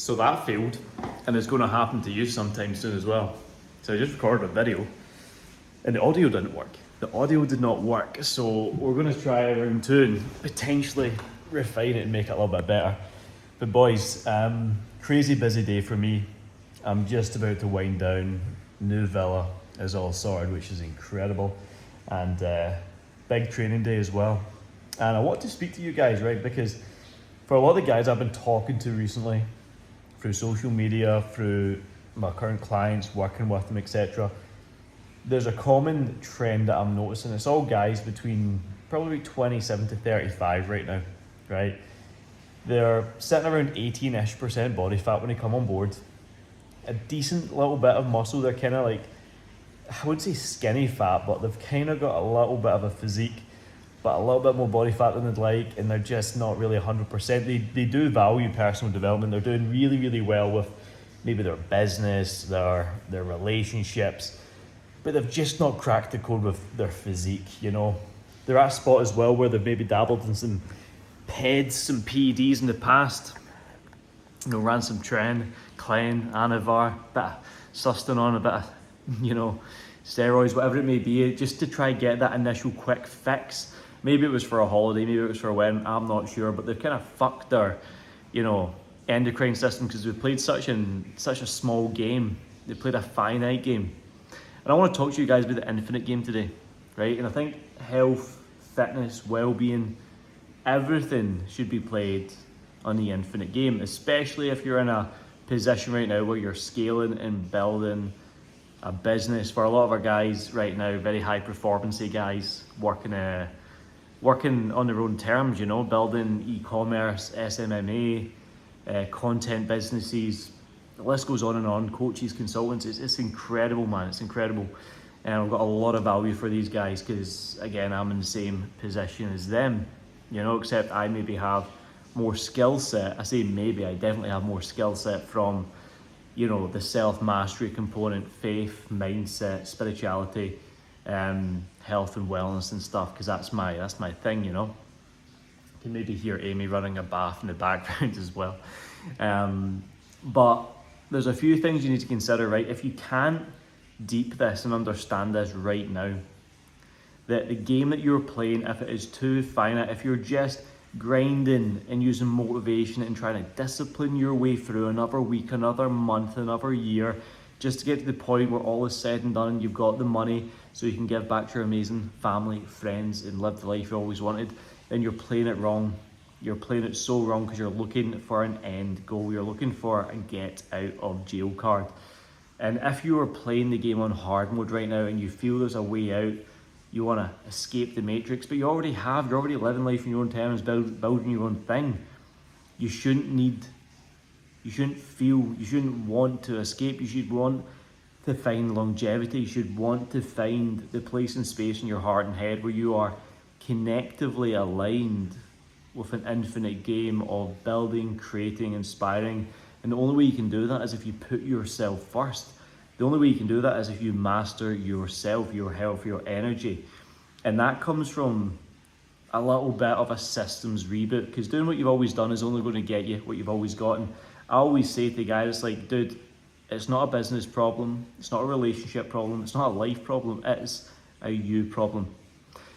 So that failed, and it's going to happen to you sometime soon as well. So I just recorded a video, and the audio didn't work. The audio did not work, so we're going to try round 2 and potentially refine it and make it a little bit better. But boys, crazy busy day for me. I'm just about to wind down. New villa is all sorted, which is incredible, and big training day as well. And I want to speak to you guys, right? Because for a lot of the guys I've been talking to recently, through social media, through my current clients, working with them, etc., there's a common trend that I'm noticing. It's all guys between probably 27 to 35 right now, right? They're sitting around 18-ish% body fat when they come on board. A decent little bit of muscle. They're kind of like, I wouldn't say skinny fat, but they've kind of got a little bit of a physique, but a little bit more body fat than they'd like, and they're just not really 100%. They do value personal development. They're doing really, really well with maybe their business, their relationships, but they've just not cracked the code with their physique, you know. They're at a spot as well where they've maybe dabbled in some PEDs, some PEDs in the past, you know, ran some Tren, Clen, Anavar, bit of Sustanon, a bit of, you know, steroids, whatever it may be, just to try get that initial quick fix. Maybe it was for a holiday, maybe it was for a wedding, I'm not sure, but they've kind of fucked their, you know, endocrine system because we played such a small game. They played a finite game. And I want to talk to you guys about the infinite game today, right? And I think health, fitness, well-being, everything should be played on the infinite game, especially if you're in a position right now where you're scaling and building a business. For a lot of our guys right now, very high performance guys, working on their own terms, you know, building e-commerce, SMMA, content businesses. The list goes on, coaches, consultants. It's incredible, man. It's incredible. And I've got a lot of value for these guys because, again, I'm in the same position as them, you know, except I maybe have more skill set. I say maybe, I definitely have more skill set from, you know, the self-mastery component, faith, mindset, spirituality, health and wellness and stuff, because that's my thing, you know. You can maybe hear Amy running a bath in the background as well. But there's a few things you need to consider, right? If you can't deep this and understand this right now, that the game that you're playing, if it is too finite, if you're just grinding and using motivation and trying to discipline your way through another week, another month, another year, just to get to the point where all is said and done and you've got the money so you can give back to your amazing family, friends, and live the life you always wanted, then you're playing it wrong. You're playing it so wrong because you're looking for an end goal. You're looking for a get out of jail card. And if you are playing the game on hard mode right now and you feel there's a way out, you want to escape the matrix, but you're already living life in your own terms, building your own thing. You shouldn't want to escape. You should want to find longevity. You should want to find the place and space in your heart and head where you are connectively aligned with an infinite game of building, creating, inspiring. And the only way you can do that is if you put yourself first. The only way you can do that is if you master yourself, your health, your energy. And that comes from a little bit of a systems reboot, because doing what you've always done is only going to get you what you've always gotten. I always say to guys, it's like, dude, it's not a business problem, it's not a relationship problem, it's not a life problem, it's a you problem.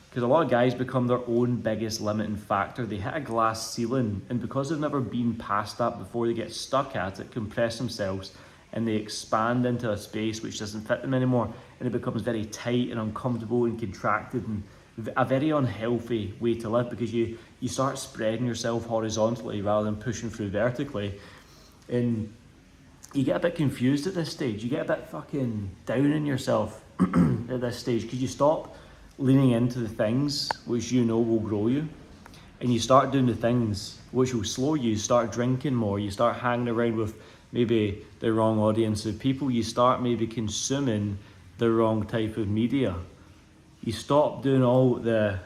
Because a lot of guys become their own biggest limiting factor. They hit a glass ceiling, and because they've never been past that before, they get stuck at it, compress themselves, and they expand into a space which doesn't fit them anymore, and it becomes very tight and uncomfortable and contracted, and a very unhealthy way to live, because you start spreading yourself horizontally rather than pushing through vertically, and you get a bit confused at this stage. You get a bit fucking down in yourself at this stage, because you stop leaning into the things which you know will grow you, and you start doing the things which will slow you. You start drinking more, you start hanging around with maybe the wrong audience of people, you start maybe consuming the wrong type of media, you stop doing all the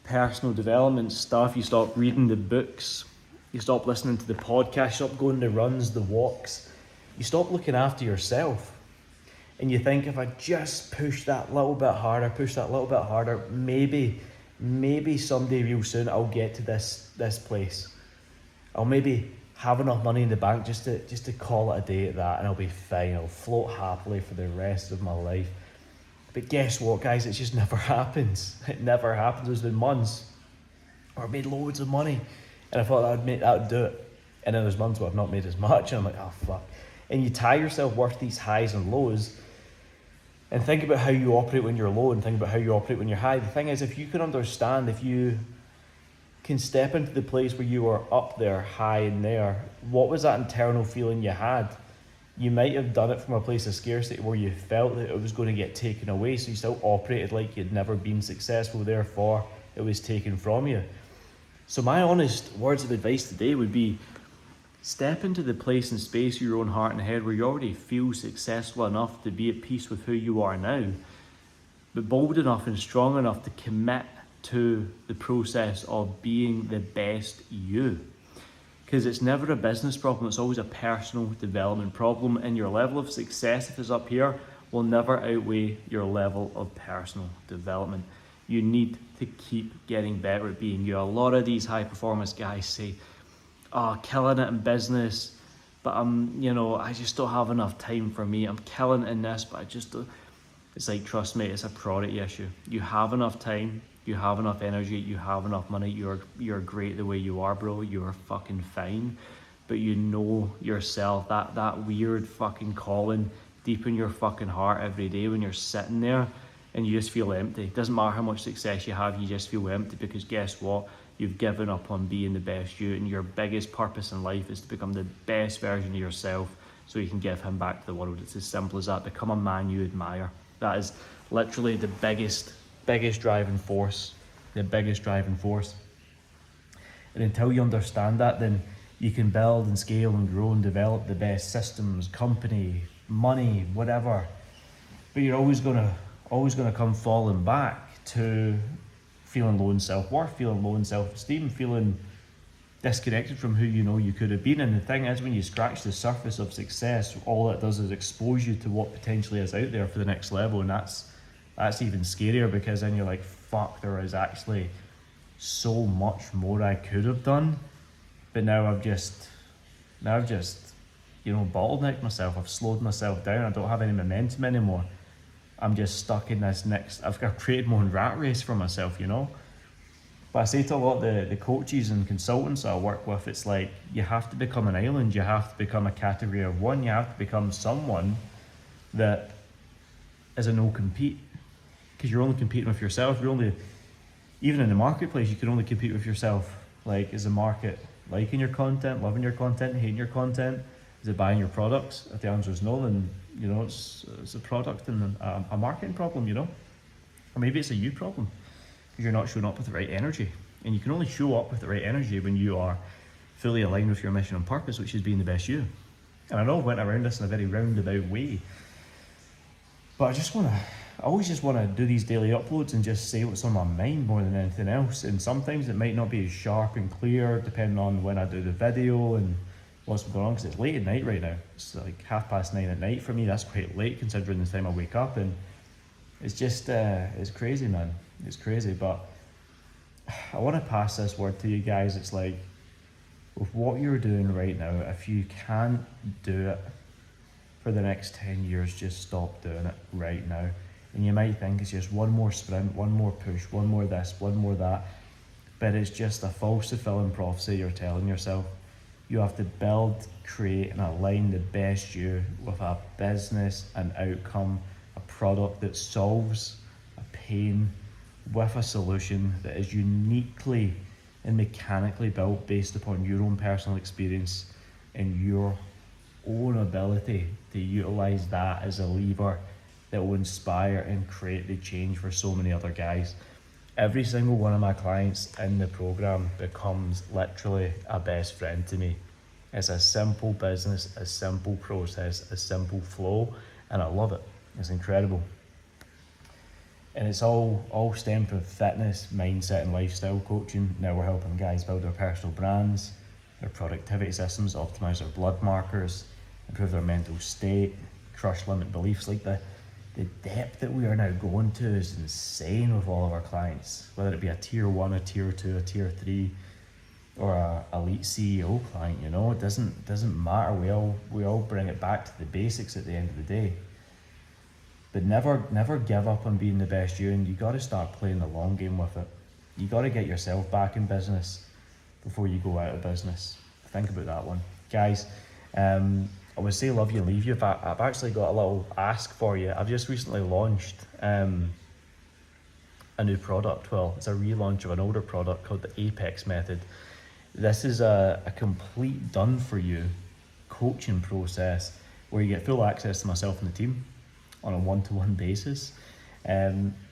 personal development stuff, you stop reading the books, you stop listening to the podcast, you stop going the runs, the walks, you stop looking after yourself. And you think, if I just push that little bit harder, maybe someday real soon I'll get to this place. I'll maybe have enough money in the bank just to call it a day at that, and I'll be fine. I'll float happily for the rest of my life. But guess what, guys? It just never happens. It never happens. There's been months where I made loads of money, and I thought that would do it. And then there's months where I've not made as much, and I'm like, oh fuck. And you tie yourself worth these highs and lows, and think about how you operate when you're low, and think about how you operate when you're high. The thing is, if you can understand, if you can step into the place where you are up there, high in there, what was that internal feeling you had? You might have done it from a place of scarcity where you felt that it was going to get taken away, so you still operated like you'd never been successful, therefore it was taken from you. So my honest words of advice today would be, step into the place and space of your own heart and head where you already feel successful enough to be at peace with who you are now, but bold enough and strong enough to commit to the process of being the best you. Because it's never a business problem, it's always a personal development problem, and your level of success, if it's up here, will never outweigh your level of personal development. You need to keep getting better at being you. A lot of these high performance guys say, oh, killing it in business, but I just don't have enough time for me. I'm killing it in this, but I just don't. It's like, trust me, it's a priority issue. You have enough time, you have enough energy, you have enough money, you're great the way you are, bro. You're fucking fine. But you know yourself, that weird fucking calling deep in your fucking heart every day when you're sitting there and you just feel empty. It doesn't matter how much success you have, you just feel empty, because guess what? You've given up on being the best you, and your biggest purpose in life is to become the best version of yourself so you can give him back to the world. It's as simple as that. Become a man you admire. That is literally the biggest driving force, the biggest driving force. And until you understand that, then you can build and scale and grow and develop the best systems, company, money, whatever. But you're always gonna come falling back to feeling low in self-worth, feeling low in self-esteem, feeling disconnected from who you know you could have been. And the thing is, when you scratch the surface of success, all it does is expose you to what potentially is out there for the next level. And that's even scarier, because then you're like, fuck, there is actually so much more I could have done. But now I've just bottlenecked myself. I've slowed myself down. I don't have any momentum anymore. I'm just stuck in this I've created my own rat race for myself, But I say to a lot of the coaches and consultants I work with, it's like, you have to become an island, you have to become a category of one, you have to become someone that is a no-compete. Because you're only competing with yourself, even in the marketplace, you can only compete with yourself. Like, is the market liking your content, loving your content, hating your content? Is it buying your products? If the answer is no, then it's a product and a marketing problem, Or maybe it's a you problem, because you're not showing up with the right energy. And you can only show up with the right energy when you are fully aligned with your mission and purpose, which is being the best you. And I know I went around this in a very roundabout way, but I always just want to do these daily uploads and just say what's on my mind more than anything else. And sometimes it might not be as sharp and clear depending on when I do the video and what's going on, because it's late at night right now. It's like 9:30 at night for me. That's quite late considering the time I wake up, and it's just it's crazy, man. It's crazy. But I want to pass this word to you guys. It's like, with what you're doing right now, if you can't do it for the next 10 years, just stop doing it right now. And you might think it's just one more sprint, one more push, one more this, one more that, but it's just a false-fulfilling prophecy you're telling yourself. You have to build, create, and align the best you with a business, an outcome, a product that solves a pain with a solution that is uniquely and mechanically built based upon your own personal experience and your own ability to utilize that as a lever that will inspire and create the change for so many other guys. Every single one of my clients in the program becomes literally a best friend to me. It's a simple business, a simple process, a simple flow, and I love it. It's incredible. And it's all stemmed from fitness, mindset, and lifestyle coaching. Now we're helping guys build their personal brands, their productivity systems, optimize their blood markers, improve their mental state, crush limit beliefs. Like the depth that we are now going to is insane with all of our clients, whether it be a tier 1, a tier 2, a tier 3. or a elite CEO client, you know. It doesn't matter. We all bring it back to the basics at the end of the day. But never give up on being the best you, and you got to start playing the long game with it. You got to get yourself back in business before you go out of business. Think about that one, guys. I would say love you and leave you. But I've actually got a little ask for you. I've just recently launched a new product. Well, it's a relaunch of an older product called the Apex Method. This is a complete done for you coaching process where you get full access to myself and the team on a one-to-one basis.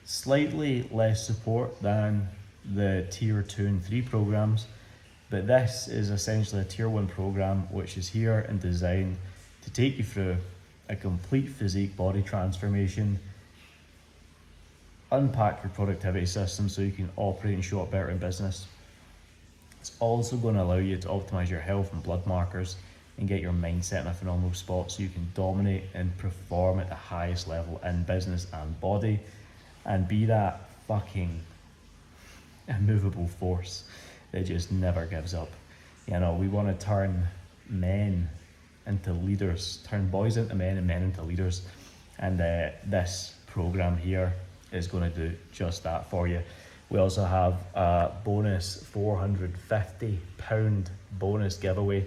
Slightly less support than the tier 2 and 3 programs, but this is essentially a tier 1 program which is here and designed to take you through a complete physique body transformation, unpack your productivity system so you can operate and show up better in business. It's also going to allow you to optimize your health and blood markers and get your mindset in a phenomenal spot so you can dominate and perform at the highest level in business and body and be that fucking immovable force that just never gives up. You know, we want to turn men into leaders, turn boys into men and men into leaders, and this program here is going to do just that for you. We also have a bonus £450 bonus giveaway,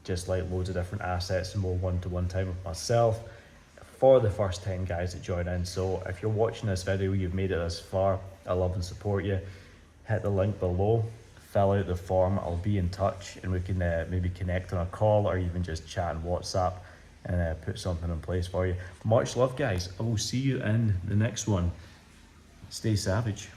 just like loads of different assets and more one-to-one time with myself for the first 10 guys that join in. So if you're watching this video, you've made it this far, I love and support you. Hit the link below, fill out the form, I'll be in touch and we can maybe connect on a call or even just chat on WhatsApp and put something in place for you. Much love, guys. I will see you in the next one. Stay savage.